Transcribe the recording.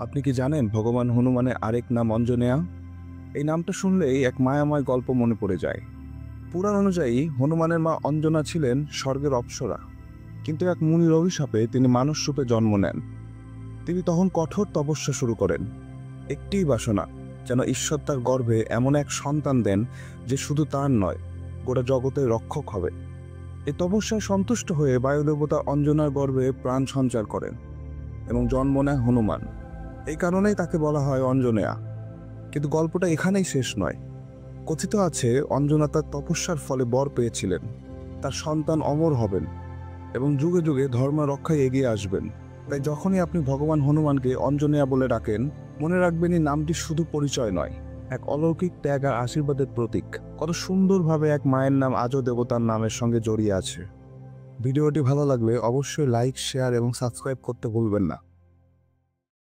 আপনি কি জানেন ভগবান হনুমানের আরেক নাম অঞ্জনেয়া? এই নামটা শুনলেই এক মায়াময় গল্প মনে পড়ে যায়। পুরাণ অনুযায়ী হনুমানের মা অঞ্জনা ছিলেন স্বর্গের অপ্সরা, কিন্তু এক মুনির অভিশাপে তিনি মানুষ রূপে জন্ম নেন। তিনি তখন কঠোর তপস্যা শুরু করেন। একটিই বাসনা, যেন ঈশ্বর তার গর্ভে এমন এক সন্তান দেন যে শুধু তার নয়, গোটা জগতের রক্ষক হবে। এই তপস্যায় সন্তুষ্ট হয়ে বায়ুদেবতা অঞ্জনার গর্ভে প্রাণ সঞ্চার করেন এবং জন্ম নেয় হনুমান। এই কারণেই তাকে বলা হয় অঞ্জনেয়া। কিন্তু গল্পটা এখানেই শেষ নয়। কথিত আছে অঞ্জনা তার তপস্যার ফলে বর পেয়েছিলেন, তার সন্তান অমর হবেন এবং যুগে যুগে ধর্ম রক্ষায় এগিয়ে আসবেন। তাই যখনই আপনি ভগবান হনুমানকে অঞ্জনেয়া বলে ডাকেন, মনে রাখবেন এই নামটি শুধু পরিচয় নয়, এক অলৌকিক ত্যাগ আর আশীর্বাদের প্রতীক। কত সুন্দরভাবে এক মায়ের নাম আজও দেবতার নামের সঙ্গে জড়িয়ে আছে। ভিডিওটি ভালো লাগলে অবশ্যই লাইক, শেয়ার এবং সাবস্ক্রাইব করতে ভুলবেন না।